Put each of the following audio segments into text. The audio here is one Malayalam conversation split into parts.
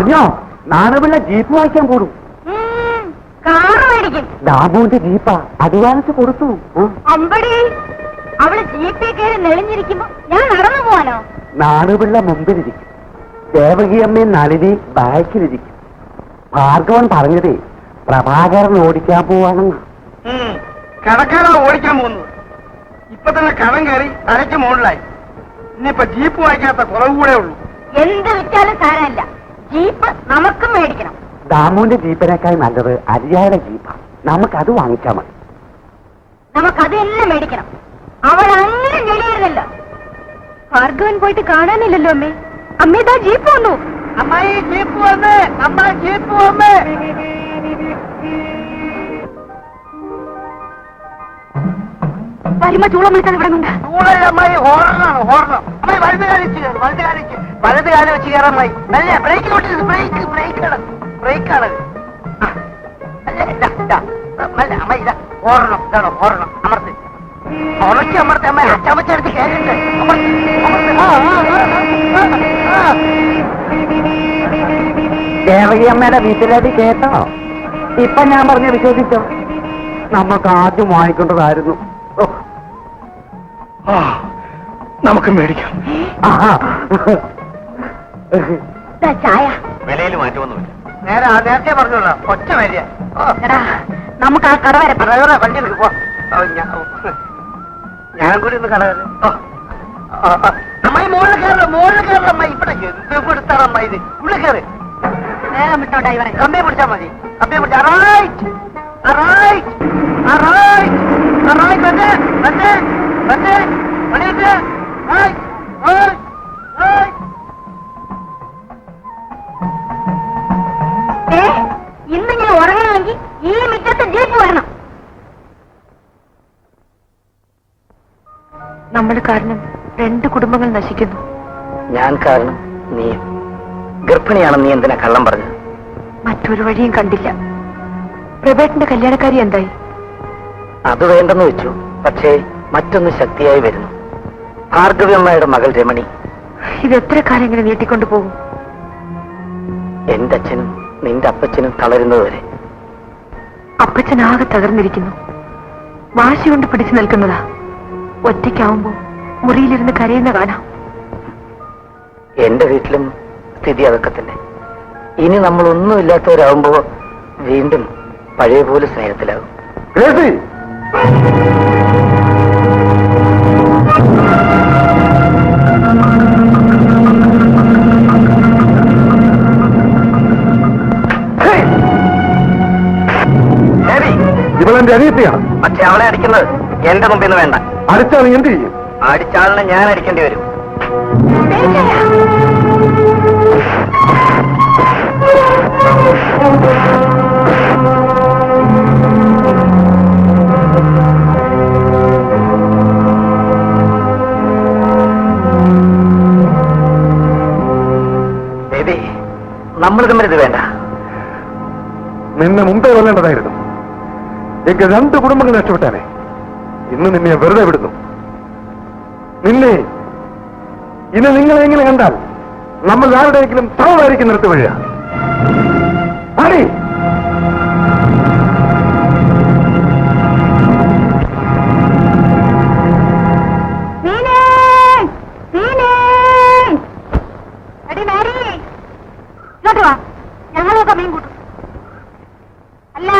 അറിഞ്ഞോ, നാണുപിള്ള ജീപ്പ് വാങ്ങിക്കാൻ കൂടും. ദാമുവിന്റെ ജീപ്പാ അഡ്വാൻസ് കൊടുത്തു. അമ്പടി അവള് ജീപ്പിൽ കയറി നെളിഞ്ഞിരിക്കുമ്പോ ഞാൻ നടന്നു പോവാനോ? നാണുപിള്ള മുമ്പിലിരിക്കും, ദേവകിയമ്മയും നളിനി ബാക്കിലിരിക്കും. ഭാർഗവൻ പറഞ്ഞതേ പ്രഭാകരൻ ഓടിക്കാൻ പോവാണെന്നാ. കടക്കാരാണ് ഓടിക്കാൻ പോകുന്നത്. ഇപ്പൊ തന്നെ കടം കയറി തലയ്ക്ക് മുകളിലായി. ഇനിയിപ്പൊ ജീപ്പ് വാങ്ങിക്കാത്ത കുറവ് കൂടെ ഉള്ളൂ. എന്ത് വിറ്റാലും സാരമില്ല, ജീപ്പ് നമുക്കും മേടിക്കണം. ദാമുവിന്റെ ജീപ്പിനേക്കാൾ നല്ലത് അരിയായുടെ ജീപ്പാ. നമുക്കത് വാങ്ങിച്ചാൽ മതി. നമുക്കത് എല്ലാം മേടിക്കണം. അവൾ അങ്ങനെ ഞെളിയായിരുന്നല്ലോ. ഭാർഗവൻ പോയിട്ട് കാണാനില്ലല്ലോ അമ്മേ. അമ്മേതാ ജീപ്പ് വന്നു. അമ്മായി ജീപ്പ് വന്ന്, അമ്മ ജീപ്പ് വന്ന്. വരുമ്പോ ചൂളം വിളിക്കാൻ ഇവിടെ ഉണ്ട്. അമ്മായി ഹോർണാണ്, ഹോർണം. അമ്മായി വലത് കാലിച്ച് കയറും, വലത് കാലം വെച്ച് കയറാൻ അമ്മായി. നല്ല ബ്രേക്ക് ബ്രേക്കാണ്, ബ്രേക്കാണ്. അമ്മായി ഇതാ ഓർണം, ഇതാണോ ഓർണം. അമർത്ത്, ഉറക്കി അമർത്ത്. അമ്മ ചമച്ചെടുത്ത് കയറിട്ട് ദേവകിയമ്മയുടെ വീട്ടിലേക്ക് കേട്ടോ? ഇപ്പൊ ഞാൻ പറഞ്ഞ വിശ്വസിച്ചോ? നമുക്ക് ആദ്യം വാങ്ങിക്കേണ്ടതായിരുന്നു. നമുക്ക് മേടിക്കാം. ചായ വിലയിൽ മാറ്റമൊന്നുമില്ല. നേരത്തെ പറഞ്ഞോളൂ, ഒറ്റ വരിക. നമുക്ക് ആ കട വരെ വണ്ടി എടുക്ക് പോ. ഞാൻ കൂടി ഒന്ന് കട വരെ. അമ്മായി മുകളിൽ കയറണം, മുകളിൽ കയറണം. അമ്മായി ഇവിടെ എന്ത് കൊടുത്താണ് അമ്മായി ഇത്? ഉള്ളിൽ കയറി വേഗം വിട്ടോ ഡ്രൈവറെ. കമ്പിയെ പിടിച്ചാൽ മതി. കമ്പിയെ പിടിച്ചാൽ ഇന്നിങ്ങനെ ഉറങ്ങണമെങ്കിൽ ഈ മുറ്റത്ത് ജീപ്പ് വരണം. നമ്മൾ കാരണം 2 കുടുംബങ്ങൾ നശിക്കുന്നു. ഞാൻ കാരണം നീയും. ഗർഭിണിയാണ് നീ എന്തിനാ കള്ളം പറഞ്ഞത്? മറ്റൊരു വഴിയും കണ്ടില്ല. പ്രഭേട്ടന്റെ കല്യാണക്കാരി എന്തായി? അത് വേണ്ടെന്ന് വെച്ചു. പക്ഷേ മറ്റൊന്ന് ശക്തിയായി വരുന്നു. ഭാർഗവ്യമ്മയുടെ മകൾ രമണി. ഇതെത്ര കാലം ഇങ്ങനെ നീട്ടിക്കൊണ്ടു പോകും? എന്റെ അച്ഛനും നിന്റെ അപ്പച്ചനും തളരുന്നതുവരെ. അപ്പച്ചനാകെ തകർന്നിരിക്കുന്നു. വാശി കൊണ്ട് പിടിച്ചു നിൽക്കുന്നതാ. ഒറ്റയ്ക്കാവുമ്പോ മുറിയിലിരുന്ന് കരയുന്ന കാണാം. എന്റെ വീട്ടിലും സ്ഥിതി അതൊക്കെ തന്നെ. ഇനി നമ്മൾ ഒന്നുമില്ലാത്തവരാകുമ്പോ വീണ്ടും പഴയ പോലെ സ്നേഹത്തിലാകും. ഇവളെന്റെ അനിയത്തിയാണ്. പക്ഷെ അവളെ അടിക്കുന്നത് എന്റെ മുമ്പിൽ നിന്ന് വേണ്ട. അടിച്ചാൽ എന്ത് ചെയ്യും? അടിച്ചാളിനെ ഞാൻ അടിക്കേണ്ടി വരും. ബേബി, നമ്മൾ തമ്മിൽ ഇത് വേണ്ട. നിന്നെ മുമ്പേ കൊല്ലേണ്ടതായിരുന്നു. എങ്കിൽ 2 കുടുംബങ്ങൾ രക്ഷപ്പെട്ടാനെ. ഇന്ന് നിന്നെ വെറുതെ വിടുന്നു. ഇനി നിങ്ങളെ എങ്ങനെ കണ്ടാൽ നമ്മൾ ആരുടെയെങ്കിലും തറവായിരിക്കും നിർത്തി വീഴുക. ആടി ഞങ്ങളൊക്കെ മീൻ കൂട്ടും. അല്ല,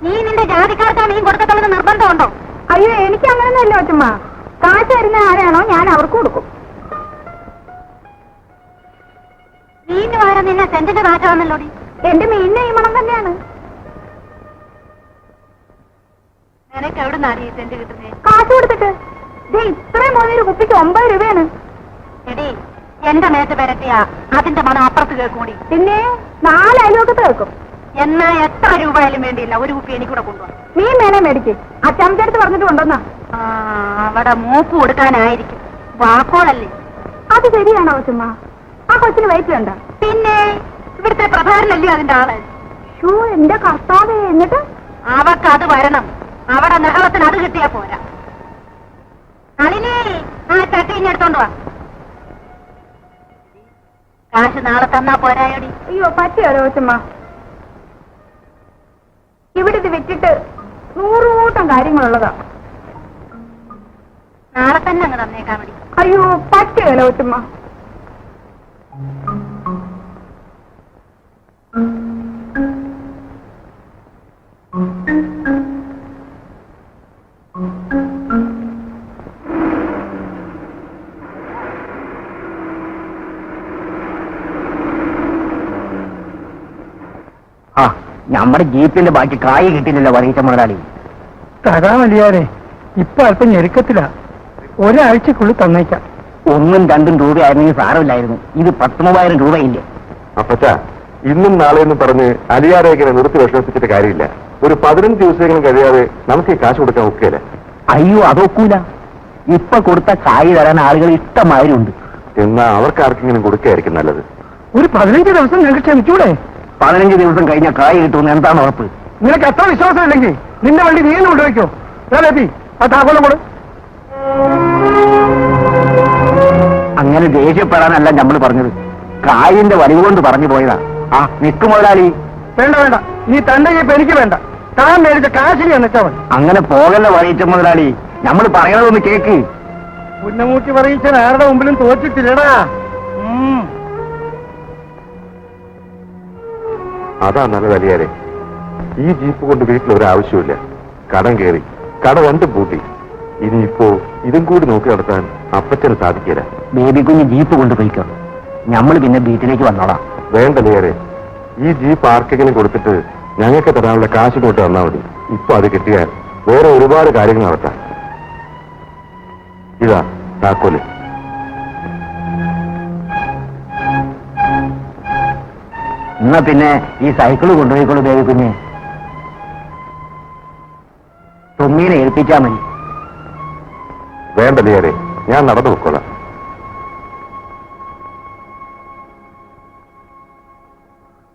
നീ നിന്റെ ജാതിക്കാർക്ക് മീൻ കൊടുക്കത്തുള്ളത് നിർബന്ധമുണ്ടോ? അയ്യോ, എനിക്ക് അങ്ങനെയൊന്നുമല്ല അച്ഛമ്മ. കാശ് തരുന്ന ആരാണോ ഞാൻ അവർക്ക് കൊടുക്കും. മീന് പകരം നിന്നെ സെന്റിന്റെ കാറ്റാണെന്നല്ലോടി. എന്റെ മീനിന് ഈ മണം തന്നെയാണ്. നിനക്ക് എവിടുന്നാണ് ഈ സെന്റ് കിട്ടുന്നേ? കാശ് കൊടുത്തിട്ട് ഇത്രയും മോനൊരു കുപ്പിക്ക് 9 രൂപയാണ്. എടി, എന്റെ മേത്ത് പെരട്ടിയാ അതിന്റെ മണം അപ്പുറത്ത് കേൾക്കൂടി. പിന്നെ 4 അയൽവക്കത്ത് കേൾക്കും. എന്നാ എത്ര രൂപയായാലും വേണ്ടിയില്ല, ഒരു കുപ്പി എനിക്കൂടെ കൊണ്ടുപോകാം. മീൻ വേണേ മേടിക്ക്. അച്ചമ്മച്ചടുത്ത് പറഞ്ഞിട്ട് കൊണ്ടുവന്നാ. അവിടെ മൂക്ക് കൊടുക്കാനായിരിക്കും. വാക്കോളല്ലേ? അത് ശരിയാണോ ചുമ്മാ? ആ കൊച്ചിന് വയറ്റിലുണ്ട? പിന്നെ ഇവിടുത്തെ പ്രധാനല്ലേ അതിന്റെ ആള്. ഷൂ, എന്റെ കർത്താവേ. എന്നിട്ട് അവക്ക് അത് വരണം. അവിടെ നിഹളത്തിന് അത് കിട്ടിയാ പോരാ. നളിനി, ആ ചട്ടി ഇഞ്ഞെടുത്തോണ്ട് വാ. കാശ് നാളെ തന്നാ പോരായടി. അയ്യോ പറ്റിയാലോ കൊച്ചമ്മ, ഇവിടെ ഇത് വിറ്റിട്ട് 100 കൂട്ടം കാര്യങ്ങളുള്ളതാ. നാളെ തന്നെ അങ്ങ് തന്നേക്കാൻ മതി. അയ്യോ പറ്റിയാലോ കൊച്ചമ്മ. ആ നമ്മുടെ ജീപ്പിന്റെ ബാക്കി കായ് കിട്ടിയില്ലല്ലോ പറയിച്ച മുതലാളി. തരാ മതിയാരെ, ഇപ്പൊ അല്പം ഞെരുക്കത്തില്ല. ഒരാഴ്ചക്കുള്ളിൽ തന്നേക്കാം. 1ഉം 2ഉം രൂപയായിരുന്നെങ്കിൽ സാരമില്ലായിരുന്നു. ഇത് 10,000 രൂപയില്ലേ? അപ്പച്ച, ഇന്നും നാളെയെന്നും പറഞ്ഞ് അലിയാരേഖനെ നിർത്തി വിശ്വസിച്ചിട്ട് കാര്യമില്ല. ഒരു 15 ദിവസമെങ്കിലും കഴിയാതെ നമുക്ക് ഈ കാശ് കൊടുക്കാൻ ഒക്കെയല്ലേ? അയ്യോ അതൊക്കൂല. ഇപ്പൊ കൊടുത്ത കായ് തരാൻ ആളുകൾ ഇഷ്ടമാതിരി ഉണ്ട്. എന്നാ അവർക്ക് ആർക്കെങ്കിലും കൊടുക്കുകയായിരിക്കും നല്ലത്. ഒരു 15 ദിവസം നിങ്ങൾക്ക് ക്ഷമിച്ചൂടെ? 15 ദിവസം കഴിഞ്ഞ കായ് കിട്ടുമെന്ന് എന്താണ് ഉറപ്പ്? നിനക്ക് അത്ര വിശ്വാസം ഇല്ലെങ്കിൽ നിന്റെ വണ്ടി നീ കൊണ്ടുവയ്ക്കോ. ആ താക്കോലം കൂടെ. അങ്ങനെ ദേഷ്യപ്പെടാനല്ല നമ്മൾ പറഞ്ഞത്. കായിന്റെ വലിവ് കൊണ്ട് പറഞ്ഞു പോയതാ. ആ നിൽക്കു മുതലാളി. വേണ്ട വേണ്ട, നീ തന്റെ ജീപ്പ് എനിക്ക് വേണ്ട. താൻ മേടിച്ച കാശിനി എന്നിട്ടവൻ. അങ്ങനെ പോകല്ല പറയിച്ച മുതലാളി. നമ്മൾ പറയണതൊന്ന് കേക്ക്. പുന്നമൂട്ടി പറയിച്ചാൽ ആരുടെ മുമ്പിലും തോറ്റിട്ടില്ലടാ. അതാ നല്ലത് അലിയാരെ. ഈ ജീപ്പ് കൊണ്ട് വീട്ടിലൊരാവശ്യമില്ല. കടം കയറി, കട 2 പൂട്ടി. ഇനിയിപ്പോ ഇതും കൂടി നോക്കി നടത്താൻ അപ്പച്ചന് സാധിക്കില്ല. ബേബി കുഞ്ഞ് ജീപ്പ് കൊണ്ടുപോയിക്കോ. നമ്മൾ പിന്നെ വീട്ടിലേക്ക് വന്നോളാം. വേണ്ട അലിയാരെ, ഈ ജീപ്പ് ആർക്കെങ്കിലും കൊടുത്തിട്ട് ഞങ്ങൾക്ക് തരാനുള്ള കാശ് കൊണ്ട് തന്നാൽ മതി. ഇപ്പൊ അത് കിട്ടിയാൽ വേറെ ഒരുപാട് കാര്യങ്ങൾ നടത്താം. ഇതാ താക്കോല്. എന്നാ പിന്നെ ഈ സൈക്കിള് കൊണ്ടുപോയിക്കോളൂ ബേബി കുഞ്ഞ്. തൊമ്മീനെ ഏൽപ്പിച്ചാ മതി. വേണ്ട അലിയാരെ, ഞാൻ നടന്നു നോക്കോളാം.